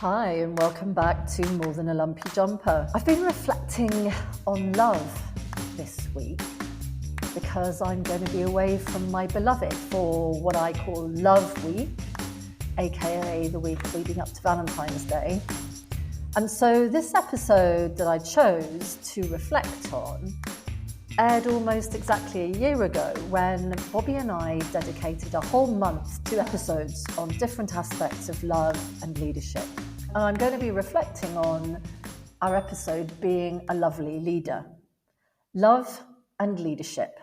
Hi, and welcome back to More Than a Lumpy Jumper. I've been reflecting on love this week because I'm going to be away from my beloved for what I call Love Week, aka the week leading up to Valentine's Day. And so this episode that I chose to reflect on aired almost exactly a year ago when Bobby and I dedicated a whole month to episodes on different aspects of love and leadership. And I'm going to be reflecting on our episode being a lovely leader. Love and leadership.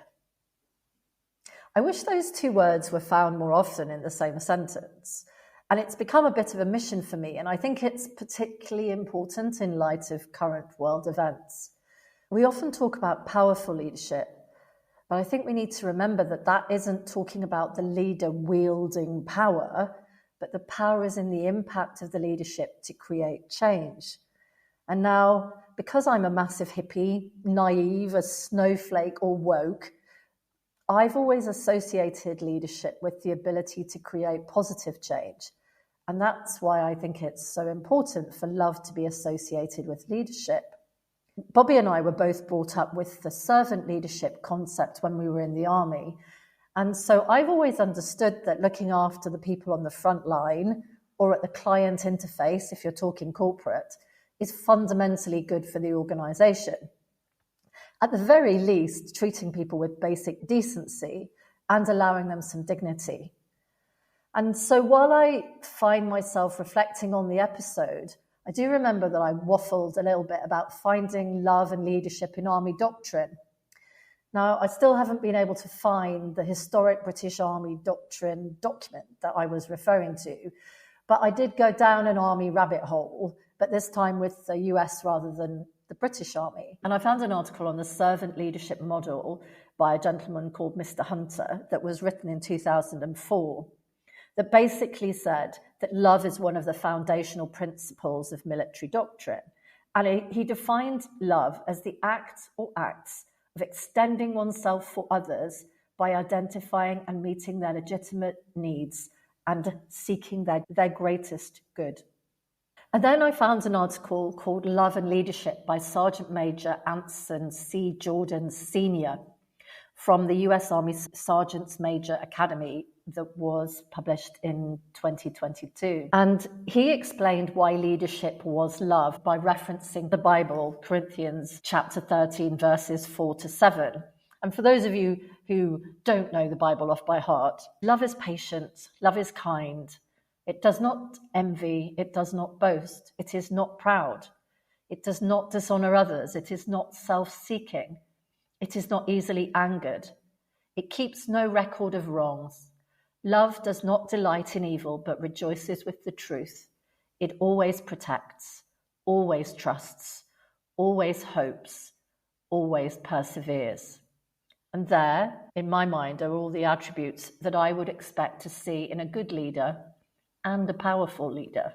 I wish those two words were found more often in the same sentence. And it's become a bit of a mission for me, and I think it's particularly important in light of current world events. We often talk about powerful leadership, but I think we need to remember that that isn't talking about the leader wielding power, but the power is in the impact of the leadership to create change. And now, because I'm a massive hippie, naive, a snowflake, or woke, I've always associated leadership with the ability to create positive change. And that's why I think it's so important for love to be associated with leadership. Bobby and I were both brought up with the servant leadership concept when we were in the army. And so I've always understood that looking after the people on the front line or at the client interface, if you're talking corporate, is fundamentally good for the organization. At the very least, treating people with basic decency and allowing them some dignity. And so while I find myself reflecting on the episode, I do remember that I waffled a little bit about finding love and leadership in Army doctrine. Now, I still haven't been able to find the historic British Army doctrine document that I was referring to, but I did go down an Army rabbit hole, but this time with the US rather than the British Army. And I found an article on the servant leadership model by a gentleman called Mr. Hunter that was written in 2004. That basically said that love is one of the foundational principles of military doctrine. And he defined love as the act or acts of extending oneself for others by identifying and meeting their legitimate needs and seeking their greatest good. And then I found an article called Love and Leadership by Sergeant Major Anson C. Jordan Sr. from the US Army Sergeants Major Academy that was published in 2022. And he explained why leadership was love by referencing the Bible, Corinthians chapter 13, verses 4-7. And for those of you who don't know the Bible off by heart, love is patient, love is kind. It does not envy, it does not boast, it is not proud. It does not dishonor others, it is not self-seeking. It is not easily angered. It keeps no record of wrongs. Love does not delight in evil, but rejoices with the truth. It always protects, always trusts, always hopes, always perseveres. And there, in my mind, are all the attributes that I would expect to see in a good leader and a powerful leader.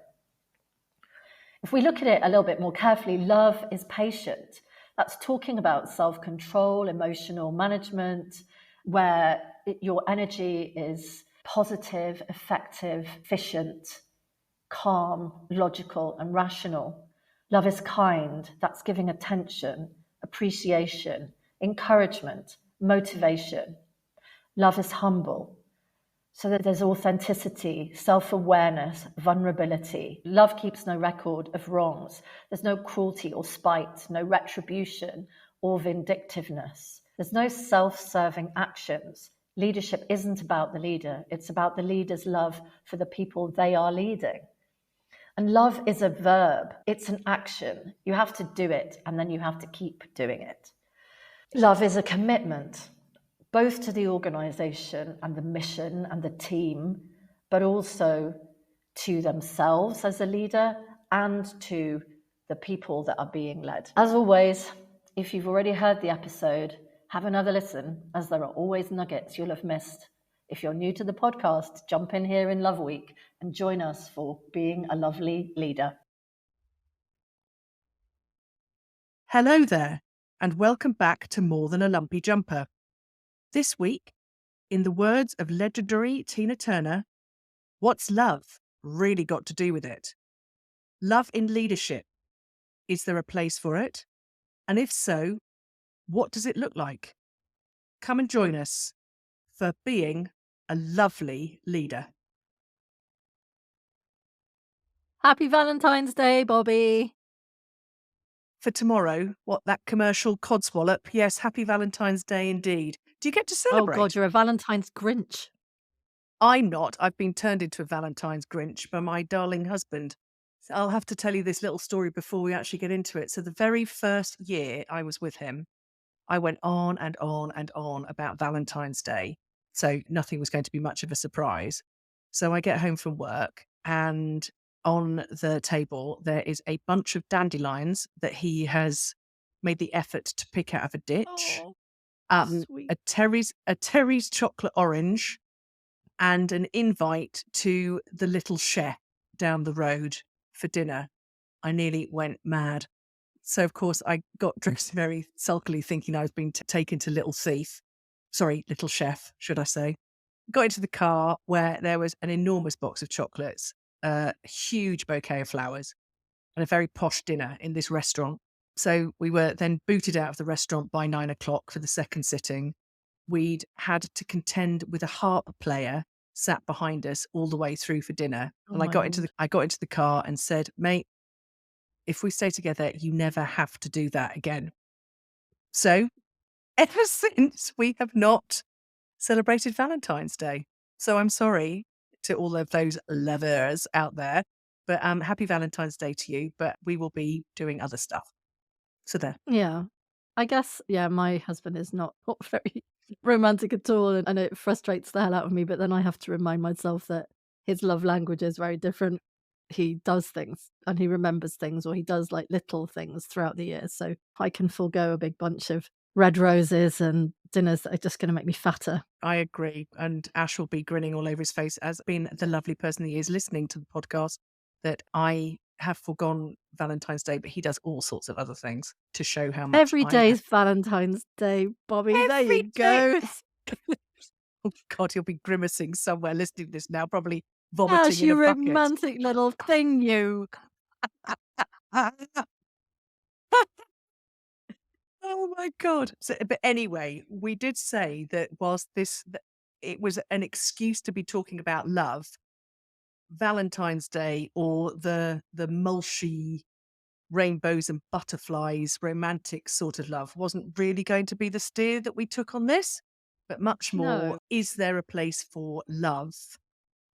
If we look at it a little bit more carefully, love is patient. That's talking about self-control, emotional management, where your energy is positive, effective, efficient, calm, logical, and rational. Love is kind. That's giving attention, appreciation, encouragement, motivation. Love is humble, so that there's authenticity, self-awareness, vulnerability. Love keeps no record of wrongs. There's no cruelty or spite, no retribution or vindictiveness. There's no self-serving actions. Leadership isn't about the leader. It's about the leader's love for the people they are leading. And love is a verb. It's an action. You have to do it, and then you have to keep doing it. Love is a commitment, both to the organization and the mission and the team, but also to themselves as a leader and to the people that are being led. As always, if you've already heard the episode, have another listen, as there are always nuggets you'll have missed. If you're new to the podcast, jump in here in Love Week and join us for being a lovely leader. Hello there, and welcome back to More Than a Lumpy Jumper. This week, in the words of legendary Tina Turner, what's love really got to do with it? Love in leadership. Is there a place for it? And if so, what does it look like? Come and join us for being a lovely leader. Happy Valentine's Day, Bobby. For tomorrow, what, that commercial codswallop? Yes, happy Valentine's Day indeed. Do you get to Oh God, celebrate? you're a Valentine's Grinch. I'm not. I've been turned into a Valentine's Grinch by my darling husband. So I'll have to tell you this little story before we actually get into it. So the very first year I was with him, I went on and on and on about Valentine's Day. So nothing was going to be much of a surprise. So I get home from work, and on the table there is a bunch of dandelions that he has made the effort to pick out of a ditch. Oh, A sweet. Terry's chocolate orange, and an invite to the little chef down the road for dinner. I nearly went mad. So, of course, I got dressed very sulkily, thinking I was being taken to Little Thief. Sorry, Little Chef, should I say. Got into the car where there was an enormous box of chocolates, a huge bouquet of flowers, and a very posh dinner in this restaurant. So we were then booted out of the restaurant by 9 o'clock for the second sitting. We'd had to contend with a harp player sat behind us all the way through for dinner. Oh And I my got into Lord. the car and said, "Mate, if we stay together, you never have to do that again." So ever since, we have not celebrated Valentine's Day. So I'm sorry to all of those lovers out there, but happy Valentine's Day to you. But we will be doing other stuff. So there. Yeah. I guess, yeah, my husband is not very romantic at all, and it frustrates the hell out of me, but then I have to remind myself that his love language is very different. He does things and he remembers things, or he does like little things throughout the year. So I can forego a big bunch of red roses and dinners that are just going to make me fatter. I agree. And Ash will be grinning all over his face, as being the lovely person he is listening to the podcast, that I have forgone Valentine's Day, but he does all sorts of other things to show how much Every I day's Valentine's Day, Bobby. There you every day. go. Oh God, he'll be grimacing somewhere listening to this now, probably Ash, vomiting in you a bucket. romantic little thing, you. Oh my God. So, but anyway, we did say that whilst it was an excuse to be talking about love, Valentine's Day, or the mulchy rainbows and butterflies romantic sort of love, wasn't really going to be the steer that we took on this, but much more, No. is there a place for love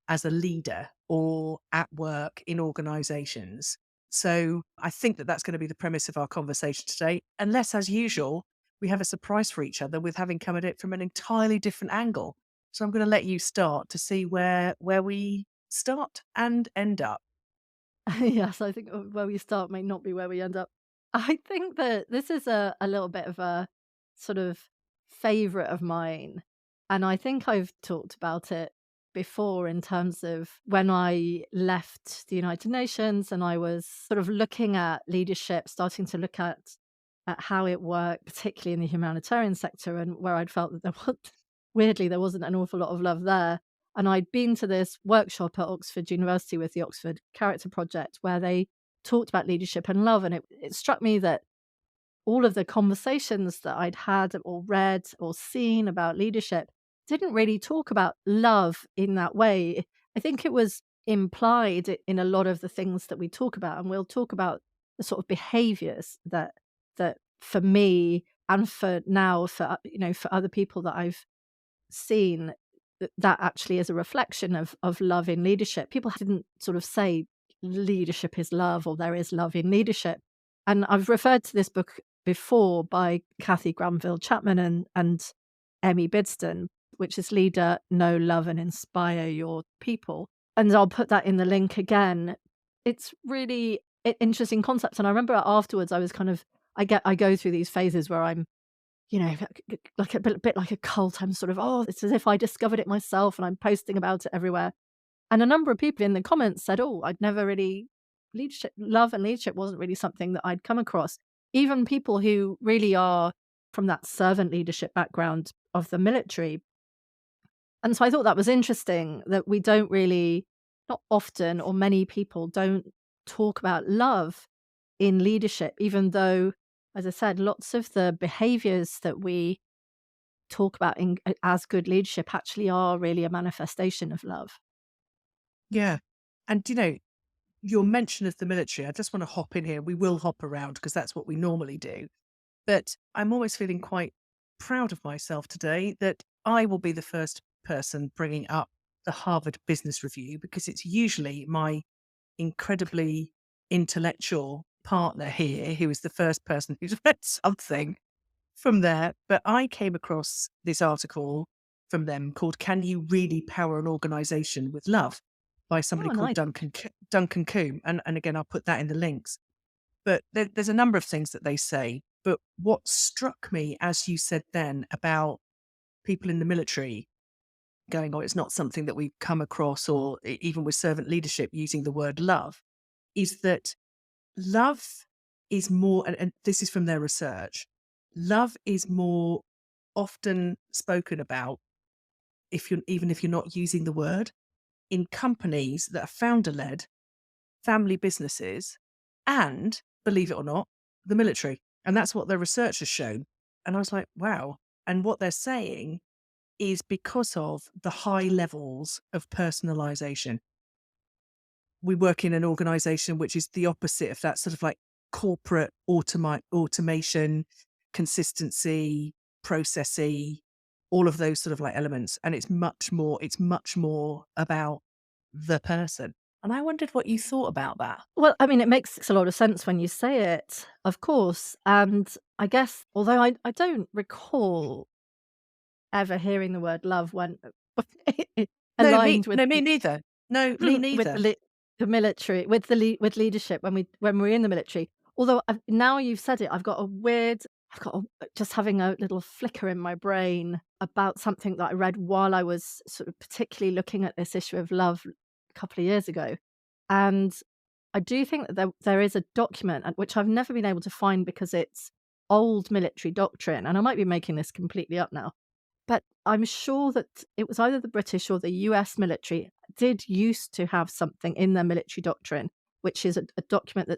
as a leader or at work in organizations? So I think that that's going to be the premise of our conversation today, unless, as usual, we have a surprise for each other with having come at it from an entirely different angle. So I'm going to let you start to see where we start and end up. Yes, I think where we start may not be where we end up. I think that this is a little bit of a sort of favorite of mine. And I think I've talked about it before in terms of when I left the United Nations and I was sort of looking at leadership, starting to look at how it worked, particularly in the humanitarian sector, and where I'd felt that weirdly, there wasn't an awful lot of love there. And I'd been to this workshop at Oxford University with the Oxford Character Project where they talked about leadership and love. And it struck me that all of the conversations that I'd had or read or seen about leadership didn't really talk about love in that way. I think it was implied in a lot of the things that we talk about. And we'll talk about the sort of behaviors that for me and for now, for for other people that I've seen, that actually is a reflection of love in leadership. People didn't sort of say leadership is love or there is love in leadership. And I've referred to this book before by Kathy Granville Chapman and Emmy Bidston, which is Leader, Know, Love and Inspire Your People. And I'll put that in the link again. It's really interesting concept. And I remember afterwards I was kind of, I go through these phases where I'm, like a bit like a cult. I'm sort of, oh, it's as if I discovered it myself and I'm posting about it everywhere. And a number of people in the comments said, oh, I'd never really, love and leadership wasn't really something that I'd come across. Even people who really are from that servant leadership background of the military. And so I thought that was interesting that we don't really, not often, or many people don't talk about love in leadership, even though, as I said, lots of the behaviors that we talk about as good leadership actually are really a manifestation of love. Yeah. And, your mention of the military, I just want to hop in here. We will hop around because that's what we normally do. But I'm almost feeling quite proud of myself today that I will be the first person bringing up the Harvard Business Review, because it's usually my incredibly intellectual partner here who is the first person who's read something from there. But I came across this article from them called "Can You Really Power an Organization with Love?" by somebody Oh, called nice. Duncan Coombe. And again, I'll put that in the links. But there's a number of things that they say. But what struck me, as you said then, about people in the military going, "Oh, it's not something that we've come across," or even with servant leadership using the word love, is that love is more, and this is from their research, love is more often spoken about, if you're not using the word, in companies that are founder led, family businesses, and, believe it or not, the military. And that's what their research has shown. And I was like, wow. And what they're saying is because of the high levels of personalization. We work in an organization which is the opposite of that sort of like corporate automation, consistency, processy, all of those sort of like elements. And it's much more about the person. And I wondered what you thought about that. Well, I mean, it makes a lot of sense when you say it, of course. And I guess, although I don't recall ever hearing the word love when No, me aligned with no, me neither. No, me with neither. the military, with leadership when we're in the military. Although now you've said it, I've got just having a little flicker in my brain about something that I read while I was sort of particularly looking at this issue of love a couple of years ago, and I do think that there is a document, which I've never been able to find because it's old military doctrine, and I might be making this completely up now, but I'm sure that it was either the British or the US military did used to have something in their military doctrine, which is a document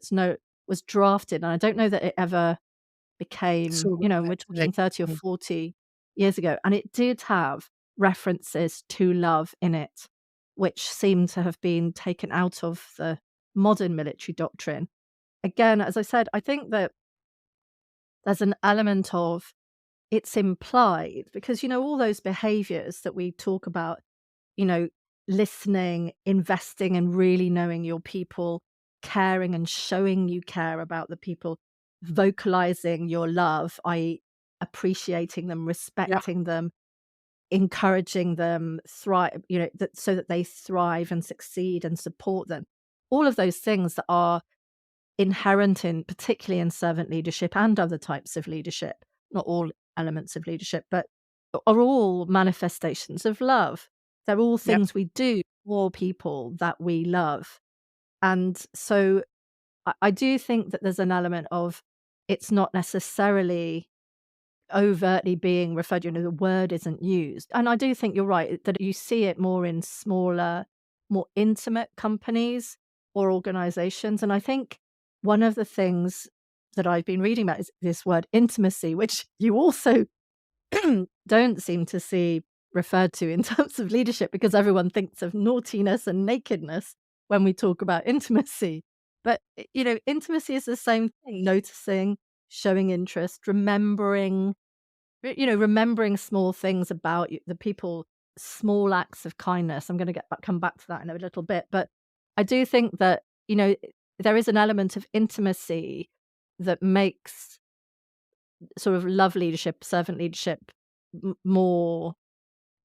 was drafted, and I don't know that it ever became, Saw we're that. talking 30 or 40 years ago, and it did have references to love in it, which seem to have been taken out of the modern military doctrine. Again, as I said, I think that there's an element of it's implied because, all those behaviors that we talk about, you know, listening, investing, and really knowing your people, caring and showing you care about the people, vocalizing your love, i.e., appreciating them, Yeah. respecting them, encouraging them, thrive, so that they thrive and succeed and support them. All of those things that are inherent in, particularly in servant leadership and other types of leadership, not all elements of leadership, but are all manifestations of love. They're all Yep. things we do for people that we love. And so I do think that there's an element of it's not necessarily overtly being referred, the word isn't used. And I do think you're right that you see it more in smaller, more intimate companies or organizations. And I think one of the things that I've been reading about is this word intimacy, which you also don't seem to see referred to in terms of leadership because everyone thinks of naughtiness and nakedness when we talk about intimacy. But, intimacy is the same thing, noticing, showing interest, remembering small things about you, the people, small acts of kindness. I'm going to come back to that in a little bit. But I do think that, there is an element of intimacy that makes sort of love leadership, servant leadership more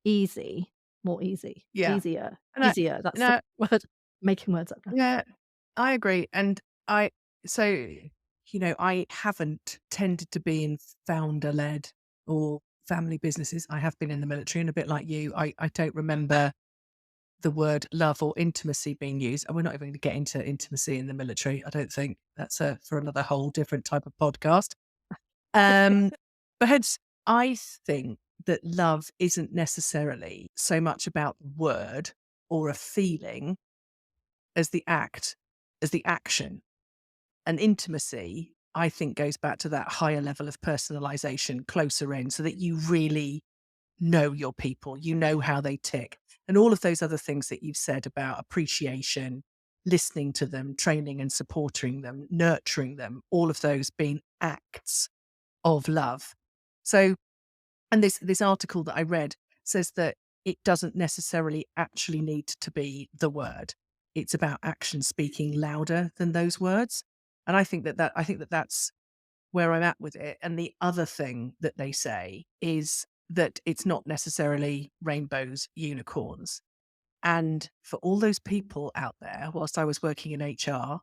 easy, Yeah. easier, And I, easier. That's the no, word, making words up now. yeah, I agree. And so, I haven't tended to be in founder led or family businesses. I have been in the military, and a bit like you, I don't remember the word love or intimacy being used. And we're not even going to get into intimacy in the military. I don't think that's for another whole different type of podcast. Um, but I think that love isn't necessarily so much about the word or a feeling as the act. as the action. And intimacy, I think, goes back to that higher level of personalization closer in, so that you really know your people, you know how they tick. And all of those other things that you've said about appreciation, listening to them, training and supporting them, nurturing them, all of those being acts of love. So, and this article that I read says that it doesn't necessarily actually need to be the word. It's about action speaking louder than those words. And I think that's where I'm at with it. And the other thing that they say is that it's not necessarily rainbows, unicorns. And for all those people out there, whilst I was working in HR,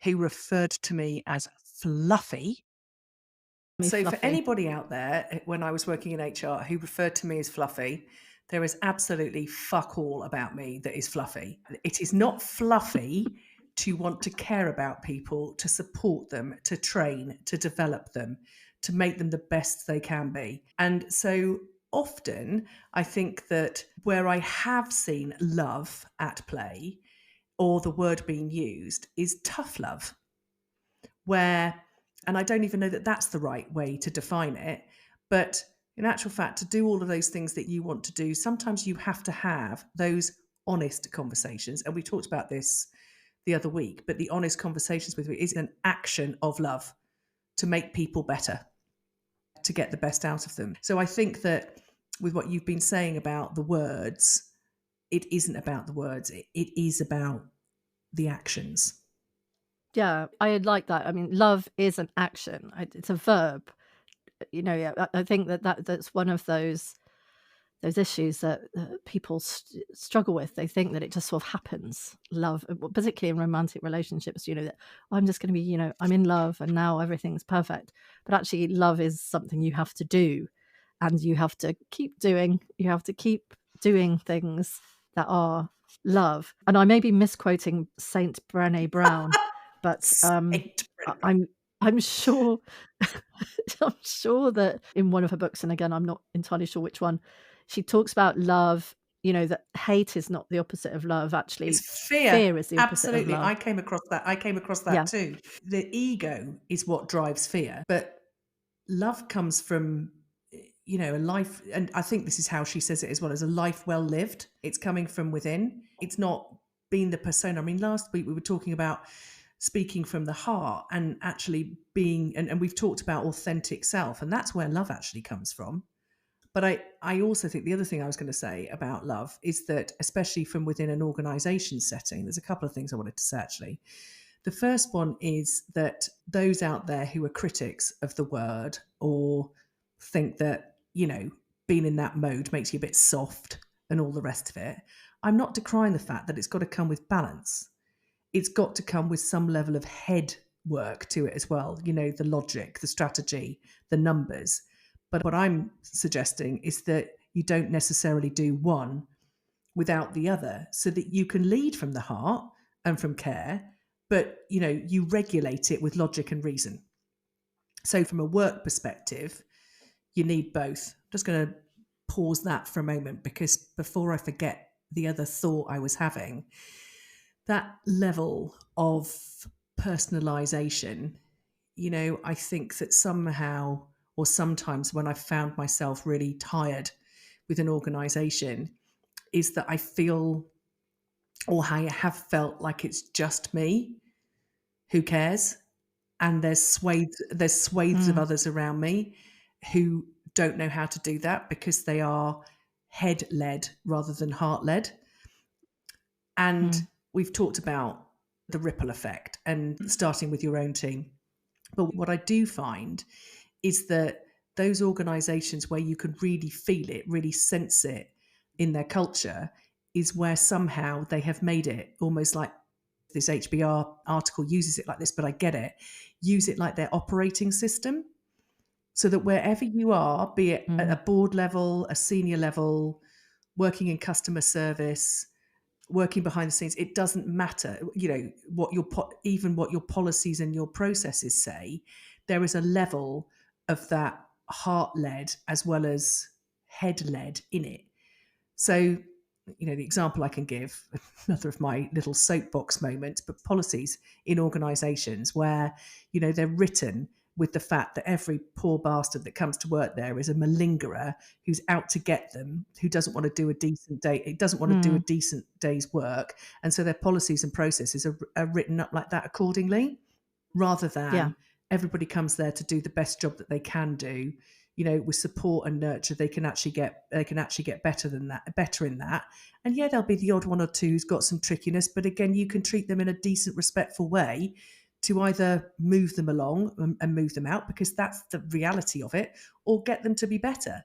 who referred to me as fluffy. So for Fluffy. anybody out there, when I was working in HR, who referred to me as fluffy, there is absolutely fuck all about me that is fluffy. It is not fluffy to want to care about people, to support them, to train, to develop them, to make them the best they can be. And so often I think that where I have seen love at play, or the word being used, is tough love, where, and I don't even know that that's the right way to define it, but in actual fact, to do all of those things that you want to do, sometimes you have to have those honest conversations. And we talked about this the other week, but the honest conversations with you is an action of love to make people better, to get the best out of them. So I think that with what you've been saying about the words, it isn't about the words, it is about the actions. Yeah, I like that. I mean, love is an action. It's a verb. Yeah, I think that's one of those issues that people struggle with. They think that it just sort of happens. Love, particularly in romantic relationships, that I'm just going to be, I'm in love and now everything's perfect. But actually, love is something you have to do, and you have to keep doing. You have to keep doing things that are love. And I may be misquoting Saint Brené Brown, but I'm sure I'm sure that in one of her books, and again, I'm not entirely sure which one, she talks about love, that hate is not the opposite of love. Actually, It's fear. fear is the opposite Absolutely. of love. I came across that Yeah. too. The ego is what drives fear, but love comes from, a life. And I think this is how she says it as well, as a life well lived. It's coming from within. It's not being the persona. I mean, last week we were talking about speaking from the heart and actually being, and we've talked about authentic self, and that's where love actually comes from. But I also think the other thing I was going to say about love is that, especially from within an organisation setting, there's a couple of things I wanted to say actually. The first one is that those out there who are critics of the word, or think that, being in that mode makes you a bit soft and all the rest of it, I'm not decrying the fact that it's got to come with balance. It's got to come with some level of head work to it as well, the logic, the strategy, the numbers. But what I'm suggesting is that you don't necessarily do one without the other, so that you can lead from the heart and from care, but you regulate it with logic and reason. So from a work perspective, you need both. I'm just going to pause that for a moment, because before I forget the other thought I was having, that level of personalization, I think that somehow, or sometimes when I've found myself really tired with an organization, is that I feel, or I have felt, like it's just me who cares, and there's swathes of others around me who don't know how to do that, because they are head led rather than heart led. And we've talked about the ripple effect and starting with your own team. But what I do find is that those organizations where you can really feel it, really sense it in their culture, is where somehow they have made it almost like, this HBR article uses it like this, but I get it, use it like their operating system. So that wherever you are, be it at a board level, a senior level, working in customer service, working behind the scenes, it doesn't matter, what even what your policies and your processes say, there is a level of that heart led as well as head led in it. So the example I can give, another of my little soapbox moments, but policies in organisations where, they're written with the fact that every poor bastard that comes to work there is a malingerer who's out to get them, who doesn't want to do a decent day, it doesn't want to do a decent day's work. And so their policies and processes are written up like that accordingly, rather than everybody comes there to do the best job that they can do. With support and nurture, they can actually get better in that. And there'll be the odd one or two who's got some trickiness, but again, you can treat them in a decent, respectful way to either move them along and move them out, because that's the reality of it, or get them to be better.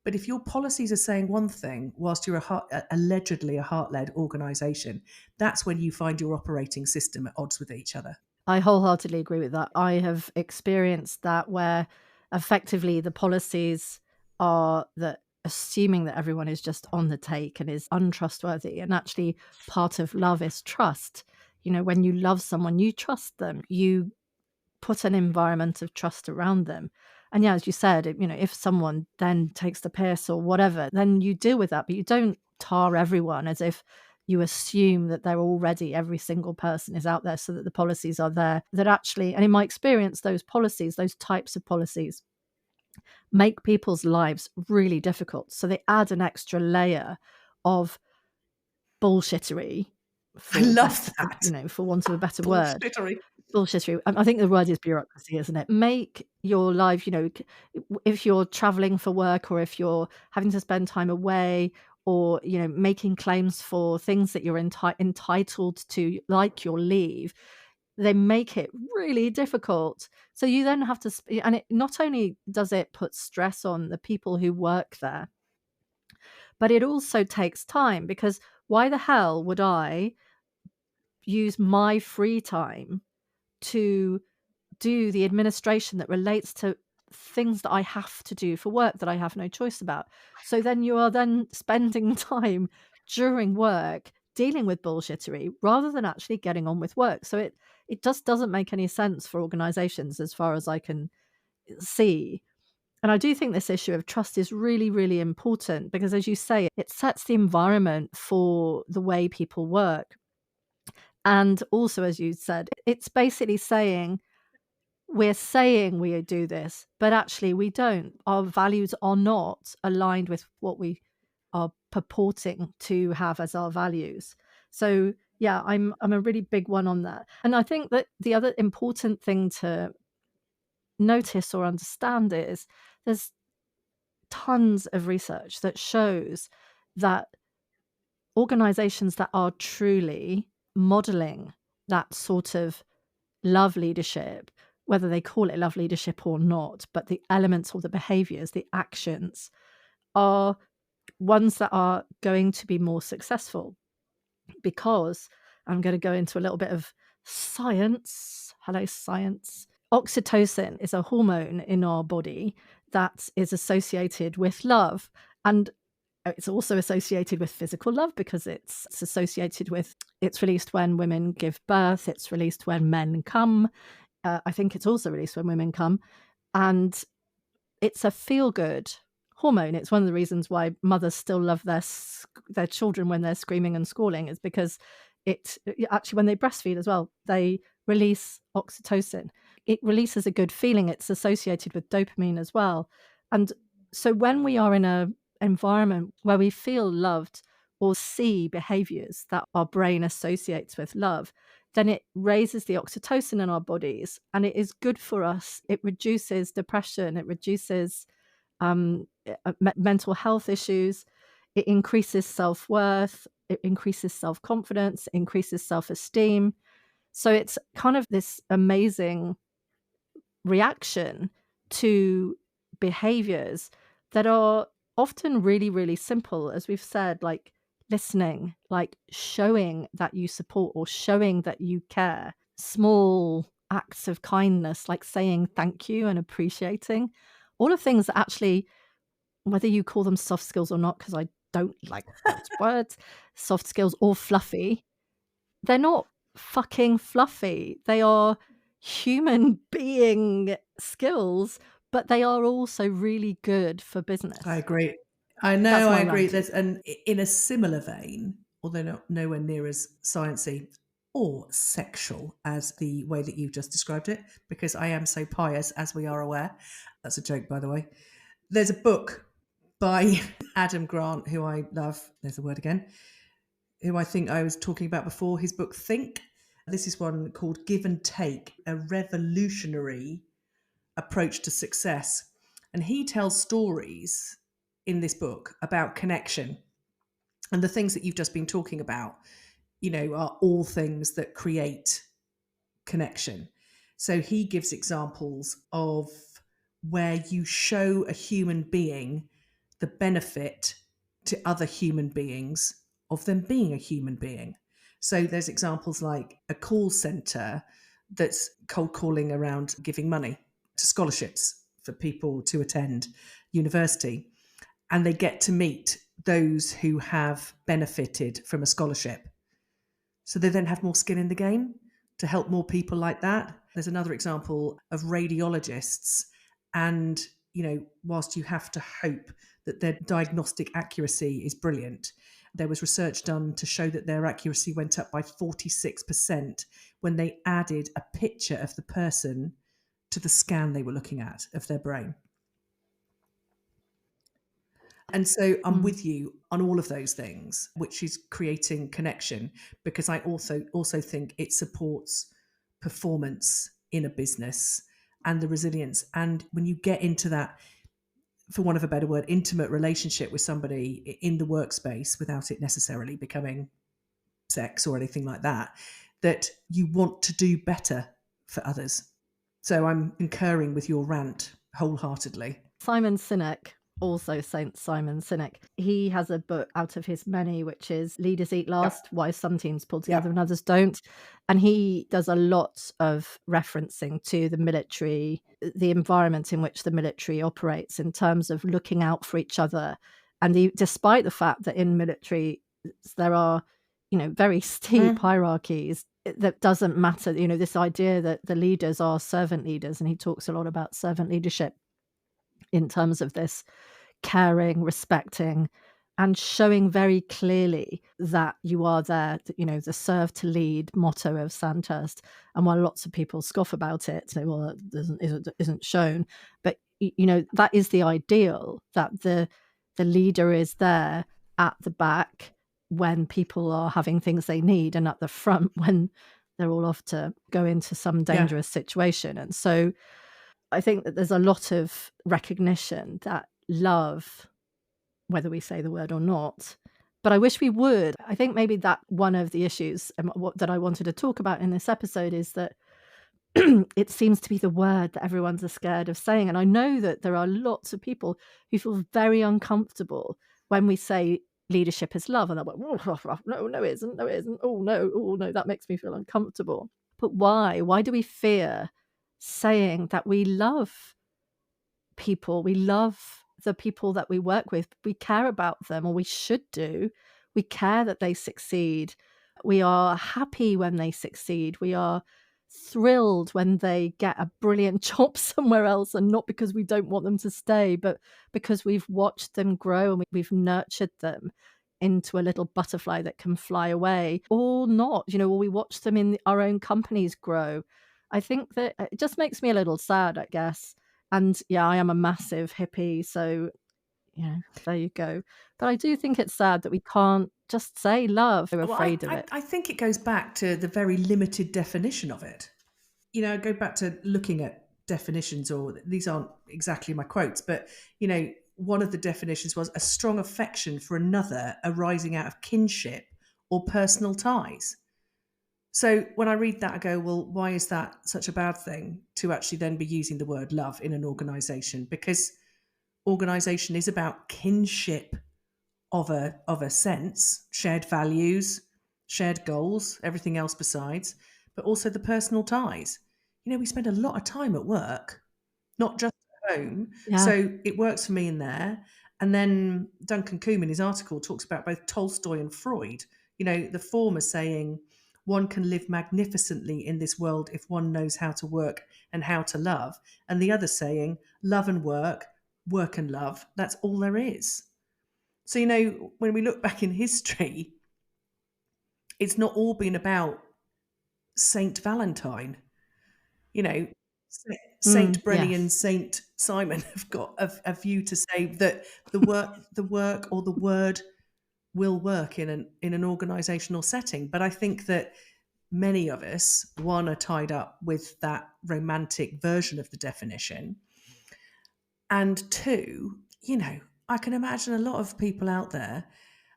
But if your policies are saying one thing whilst you're allegedly a heart-led organisation, that's when you find your operating system at odds with each other. I wholeheartedly agree with that. I have experienced that, where effectively the policies are that assuming that everyone is just on the take and is untrustworthy. And actually part of love is trust. When you love someone, you trust them. You put an environment of trust around them. And as you said, if someone then takes the piss or whatever, then you deal with that. But you don't tar everyone as if you assume that they're already, every single person is out there, so that the policies are there that actually, and in my experience, those policies, those types of policies make people's lives really difficult. So they add an extra layer of bullshittery. I love that. For want of a better word. Bullshittery. Bullshittery. I think the word is bureaucracy, isn't it? Make your life, if you're traveling for work, or if you're having to spend time away, or, making claims for things that you're entitled to, like your leave, they make it really difficult. So you then have to, and it not only does it put stress on the people who work there, but it also takes time, because why the hell would I use my free time to do the administration that relates to things that I have to do for work that I have no choice about? So then you are then spending time during work dealing with bullshittery rather than actually getting on with work. So it just doesn't make any sense for organizations, as far as I can see. And I do think this issue of trust is really, really important, because, as you say, it sets the environment for the way people work. And also, as you said, it's basically saying, we're saying we do this, but actually we don't. Our values are not aligned with what we are purporting to have as our values. So yeah, I'm a really big one on that. And I think that the other important thing to notice or understand is there's tons of research that shows that organizations that are truly modeling that sort of love leadership, whether they call it love leadership or not, but the elements or the behaviors, the actions, are ones that are going to be more successful. Because I'm going to go into a little bit of science. Hello, science. Oxytocin is a hormone in our body that is associated with love. And it's also associated with physical love, because it's associated with, it's released when women give birth. It's released when men come. I think it's also released when women come. And it's a feel-good hormone. It's one of the reasons why mothers still love their children when they're screaming and squalling, is because it actually, when they breastfeed as well, they release oxytocin. It releases a good feeling. It's associated with dopamine as well. And so when we are in a environment where we feel loved or see behaviors that our brain associates with love, then it raises the oxytocin in our bodies, and it is good for us. It reduces depression. It reduces mental health issues. It increases self-worth. It increases self-confidence. It increases self-esteem. So it's kind of this amazing reaction to behaviors that are often really, really simple, as we've said, like listening, like showing that you support or showing that you care. Small acts of kindness, like saying thank you and appreciating. All of things that actually, whether you call them soft skills or not, because I don't like those words, soft skills or fluffy, they're not fucking fluffy. They are human being skills, but they are also really good for business. I agree. I That's know, I my agree. rant. There's in a similar vein, although nowhere near as sciencey or sexual as the way that you've just described it, because I am so pious, as we are aware. That's a joke, by the way. There's a book by Adam Grant, who I love. There's the word again. Who I think I was talking about before. His book Think. This is one called Give and Take: A Revolutionary Approach to Success. And he tells stories in this book about connection, and the things that you've just been talking about, are all things that create connection. So he gives examples of where you show a human being the benefit to other human beings of them being a human being. So there's examples like a call center that's cold calling around giving money to scholarships for people to attend university, and they get to meet those who have benefited from a scholarship. So they then have more skin in the game to help more people like that. There's another example of radiologists, and whilst you have to hope that their diagnostic accuracy is brilliant, there was research done to show that their accuracy went up by 46% when they added a picture of the person to the scan they were looking at of their brain. And so I'm with you on all of those things, which is creating connection, because I also think it supports performance in a business and the resilience. And when you get into that, for want of a better word, intimate relationship with somebody in the workspace, without it necessarily becoming sex or anything like that, that you want to do better for others. So I'm concurring with your rant wholeheartedly. Simon Sinek, also Saint Simon Sinek, he has a book out of his many, which is Leaders Eat Last, Why Some Teams Pull Together and Others Don't. And he does a lot of referencing to the military, the environment in which the military operates in terms of looking out for each other. And despite the fact that in military there are, very steep hierarchies, that doesn't matter. This idea that the leaders are servant leaders, and he talks a lot about servant leadership in terms of this caring, respecting, and showing very clearly that you are there, the serve to lead motto of Sandhurst. And while lots of people scoff about it, say, well, that isn't shown, but that is the ideal, that the leader is there at the back when people are having things they need, and at the front when they're all off to go into some dangerous situation. And so I think that there's a lot of recognition that love, whether we say the word or not, but I wish we would. I think maybe that one of the issues that I wanted to talk about in this episode is that it seems to be the word that everyone's scared of saying. And I know that there are lots of people who feel very uncomfortable when we say leadership is love. And they're like, no, it isn't. No, it isn't. Oh, no, that makes me feel uncomfortable. But why? Why do we fear saying that we love people? We love the people that we work with. We care about them, or we should do. We care that they succeed. We are happy when they succeed. We are thrilled when they get a brilliant job somewhere else, and not because we don't want them to stay, but because we've watched them grow and we've nurtured them into a little butterfly that can fly away, or not, or we watch them in our own companies grow. I think that it just makes me a little sad, I guess. And I am a massive hippie, so there you go. But I do think it's sad that we can't just say love. We're afraid of it. I think it goes back to the very limited definition of it. I go back to looking at definitions, or these aren't exactly my quotes, but one of the definitions was a strong affection for another arising out of kinship or personal ties. So when I read that, I go, well, why is that such a bad thing to actually then be using the word love in an organisation? Because organisation is about kinship of a sense, shared values, shared goals, everything else besides, but also the personal ties. We spend a lot of time at work, not just at home. Yeah. So it works for me in there. And then Duncan Coombe in his article talks about both Tolstoy and Freud. The former saying, one can live magnificently in this world if one knows how to work and how to love. And the other saying, love and work and love, that's all there is. So, when we look back in history, it's not all been about Saint Valentine. You know, Saint Brenny and Yes. Saint Simon have got a view to say that the work or the word will work in an organizational setting. But I think that many of us, one, are tied up with that romantic version of the definition, and two, I can imagine a lot of people out there,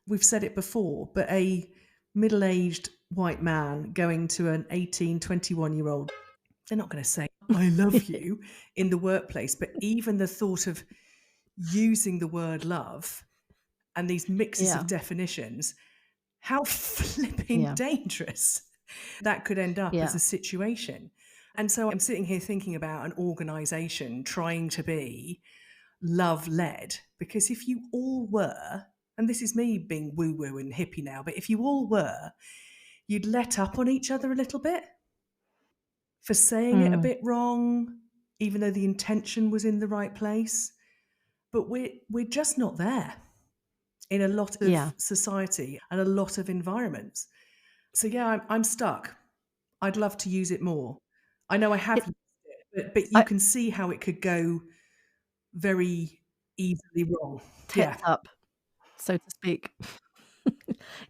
we've said it before, but a middle-aged white man going to an 18, 21-year-old, they're not going to say, I love you in the workplace. But even the thought of using the word love and these mixes Yeah. of definitions, how flipping Yeah. dangerous that could end up as Yeah. a situation. And so I'm sitting here thinking about an organization trying to be love led, because if you all were, and this is me being woo woo and hippie now, but if you all were, you'd let up on each other a little bit for saying it a Mm. bit wrong, even though the intention was in the right place. But we're just not there in a lot Yeah. of society and a lot of environments. So yeah, I'm stuck. I'd love to use it more. I know I have It, used it, but you I can see how it could go very easily wrong. Yeah. tits up, so to speak.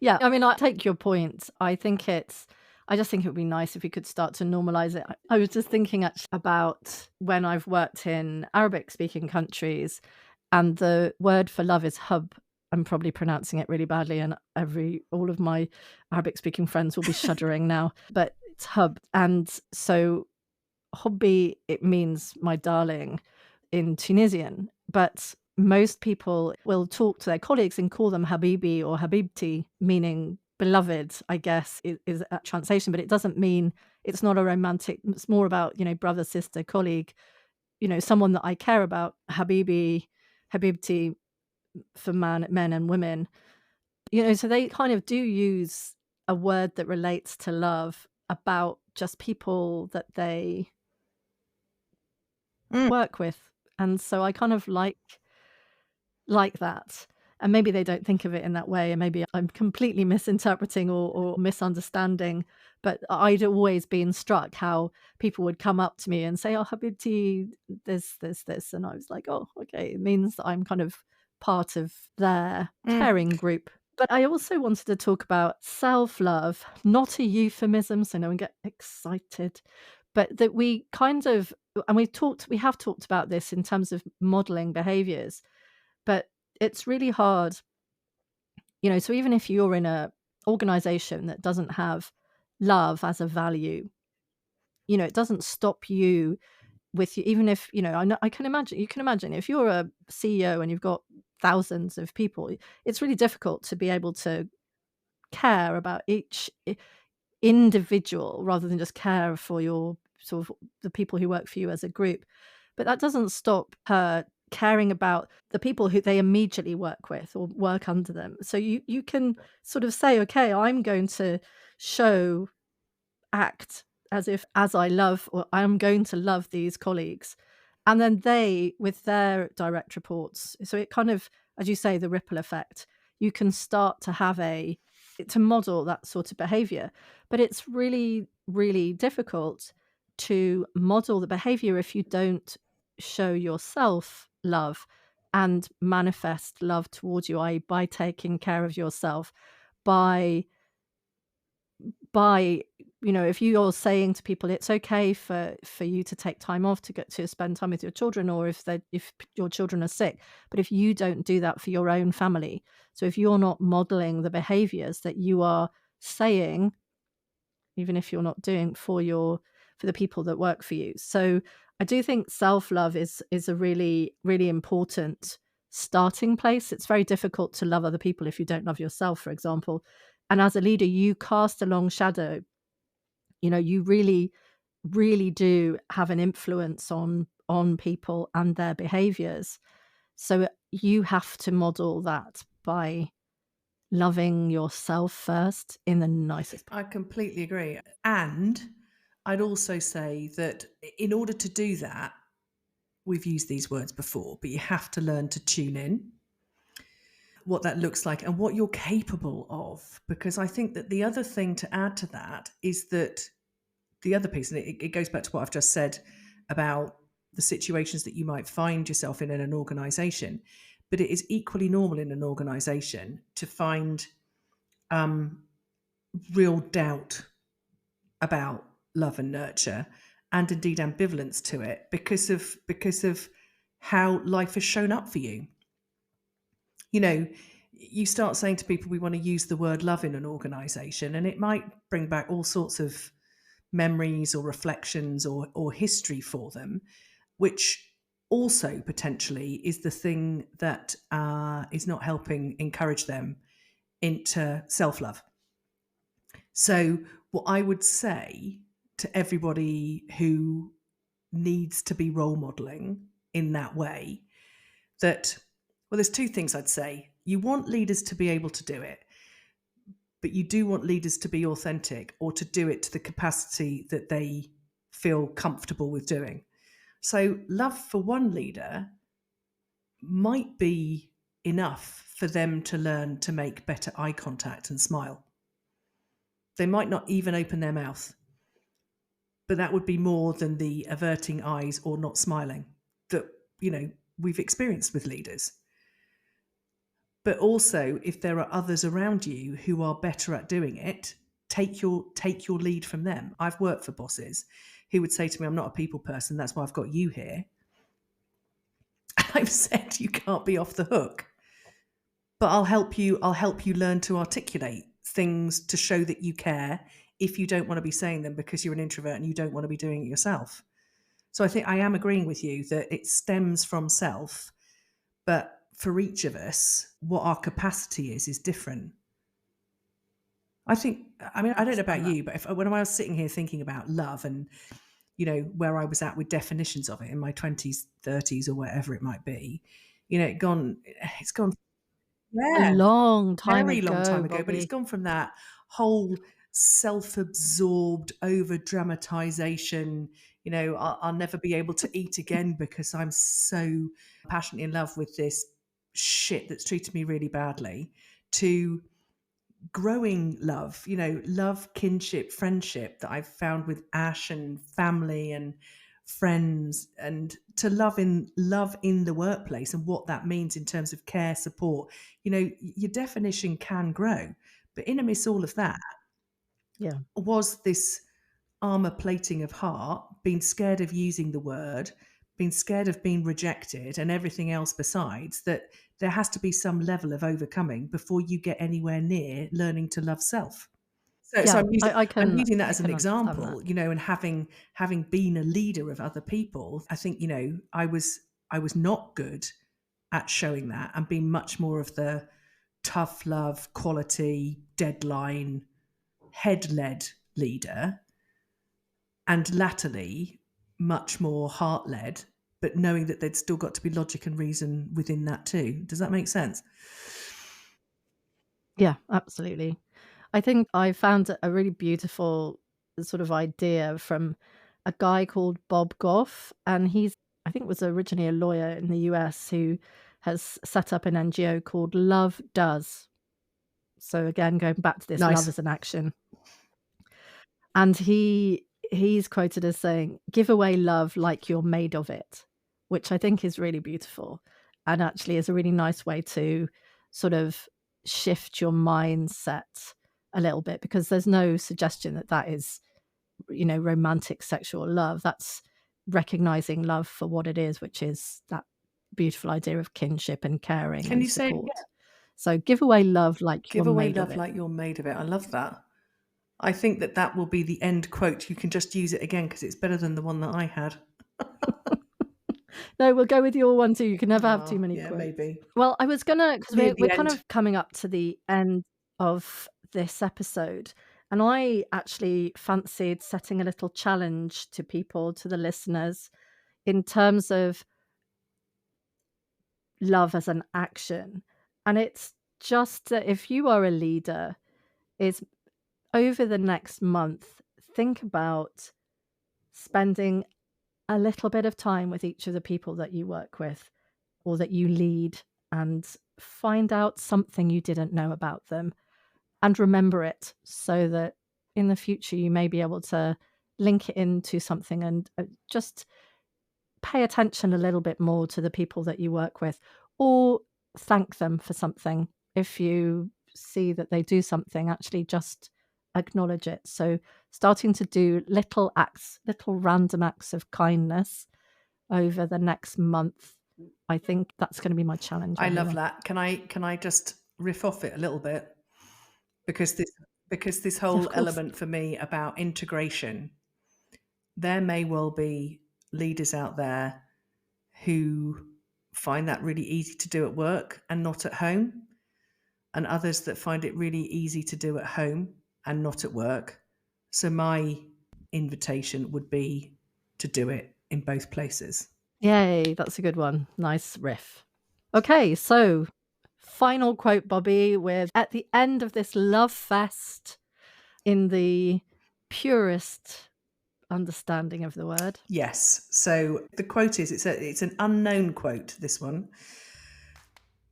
Yeah, I mean, I take your point. I just think it would be nice if we could start to normalize it. I was just thinking actually about when I've worked in Arabic speaking countries and the word for love is hub. I'm probably pronouncing it really badly and all of my Arabic speaking friends will be shuddering now, but it's hub. And so hobby, it means my darling in Tunisian, but most people will talk to their colleagues and call them habibi or habibti, meaning beloved, I guess, is a translation, but it doesn't mean it's not a romantic, it's more about, brother, sister, colleague, someone that I care about, habibi, habibti for men and women. So they kind of do use a word that relates to love about just people that they Mm. work with, and so I kind of like that, and maybe they don't think of it in that way, and maybe I'm completely misinterpreting or misunderstanding, but I'd always been struck how people would come up to me and say, "Oh, habibti, this," and I was like, "Oh, okay, it means that I'm kind of part of their Mm. caring group." But I also wanted to talk about self-love, not a euphemism, so no one get excited, but that we kind of and we have talked about this in terms of modeling behaviors, but it's really hard, so even if you're in a organization that doesn't have love as a value, it doesn't stop you with you, even if, I know, I can imagine, you can imagine if you're a CEO and you've got thousands of people, it's really difficult to be able to care about each individual rather than just care for your sort of the people who work for you as a group. But that doesn't stop her caring about the people who they immediately work with or work under them. So you can sort of say, okay, I'm going to show act as I love or I'm going to love these colleagues. And then they with their direct reports. So it kind of, as you say, the ripple effect, you can start to have to model that sort of behavior. But it's really, really difficult to model the behavior if you don't show yourself love and manifest love towards you, i.e., by taking care of yourself, by by if you're saying to people it's okay for you to take time off to get to spend time with your children, or if your children are sick, but if you don't do that for your own family, so if you're not modeling the behaviors that you are saying, even if you're not doing for the people that work for you. So I do think self-love is a really, really important starting place. It's very difficult to love other people if you don't love yourself, for example. And as a leader, you cast a long shadow. You really, really do have an influence on people and their behaviors. So you have to model that by loving yourself first in the nicest. I completely agree. And I'd also say that in order to do that, we've used these words before, but you have to learn to tune in. what that looks like and what you're capable of. Because I think that the other thing to add to that is that the other piece, and it goes back to what I've just said about the situations that you might find yourself in an organization, but it is equally normal in an organization to find real doubt about love and nurture, and indeed ambivalence to it because of how life has shown up for you. You know, you start saying to people, we want to use the word love in an organization, and it might bring back all sorts of memories or reflections or history for them, which also potentially is the thing that is not helping encourage them into self-love. So what I would say to everybody who needs to be role modeling in that way, that, well, there's two things I'd say. You want leaders to be able to do it, but you do want leaders to be authentic or to do it to the capacity that they feel comfortable with doing. So love for one leader might be enough for them to learn to make better eye contact and smile. They might not even open their mouth, but that would be more than the averting eyes or not smiling that, we've experienced with leaders. But also, if there are others around you who are better at doing it, take your lead from them. I've worked for bosses who would say to me, I'm not a people person, that's why I've got you here. I've said you can't be off the hook, but I'll help you learn to articulate things to show that you care if you don't want to be saying them because you're an introvert and you don't want to be doing it yourself. So I think I am agreeing with you that it stems from self, but for each of us, what our capacity is different. I don't know about you, but when I was sitting here thinking about love and, where I was at with definitions of it in my 20s, 30s, or whatever it might be, it's gone. A Yeah, long time very long time ago, ago, but it's Bobby. gone from that whole self-absorbed over dramatization, I'll never be able to eat again because I'm so passionately in love with this shit that's treated me really badly, to growing love, love, kinship, friendship that I've found with Ash and family and friends, and to love in the workplace and what that means in terms of care, support. Your definition can grow, but in amidst all of that Yeah. was this armor plating of heart, being scared of using the word, being scared of being rejected, and everything else besides, that there has to be some level of overcoming before you get anywhere near learning to love self. So, Yeah, I'm using, I that I as an can understand that. example, and having been a leader of other people, I think, I was not good at showing that and being much more of the tough love, quality, deadline, head-led leader, and latterly much more heart-led, but knowing that there'd still got to be logic and reason within that too. Does that make sense? Yeah, absolutely. I think I found a really beautiful sort of idea from a guy called Bob Goff, and I think was originally a lawyer in the US who has set up an NGO called Love Does. So again, going back to this love Nice. as an action. And he's quoted as saying, "Give away love like you're made of it," which I think is really beautiful and actually is a really nice way to sort of shift your mindset a little bit, because there's no suggestion that that is, romantic sexual love. That's recognizing love for what it is, which is that beautiful idea of kinship and caring Can and you say it support. again? So give away love like you're Give away made of love it. like you're made of it. I love that. I think that will be the end quote. You can just use it again because it's better than the one that I had. No, we'll go with your one too. You can never have too many Yeah, quotes. maybe. Well, I was gonna, because Near we're the kind end. of coming up to the end of this episode, and I actually fancied setting a little challenge to people, to the listeners, in terms of love as an action. And it's just that if you are a leader, is over the next month, think about spending a little bit of time with each of the people that you work with or that you lead, and find out something you didn't know about them and remember it, so that in the future you may be able to link it into something and just pay attention a little bit more to the people that you work with, or thank them for something. If you see that they do something, actually just acknowledge it. So starting to do little acts, little random acts of kindness over the next month. I think that's going to be my challenge. I love everyone. that. Can I just riff off it a little bit? Because this whole course. element for me about integration, there may well be leaders out there who find that really easy to do at work and not at home, and others that find it really easy to do at home and not at work. So my invitation would be to do it in both places. Yay, that's a good one. Nice riff. Okay, so final quote, Bobby, with at the end of this love fest, in the purest understanding of the word. Yes. So the quote is, it's an unknown quote, this one.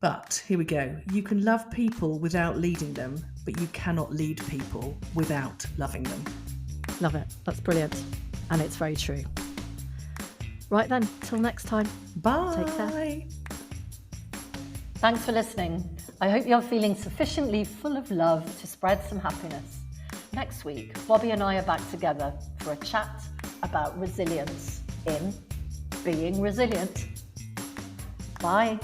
But here we go. You can love people without leading them, but you cannot lead people without loving them. Love it. That's brilliant. And it's very true. Right then, till next time. Bye. Take care. Thanks for listening. I hope you're feeling sufficiently full of love to spread some happiness. Next week, Bobby and I are back together for a chat about resilience in being resilient. Bye.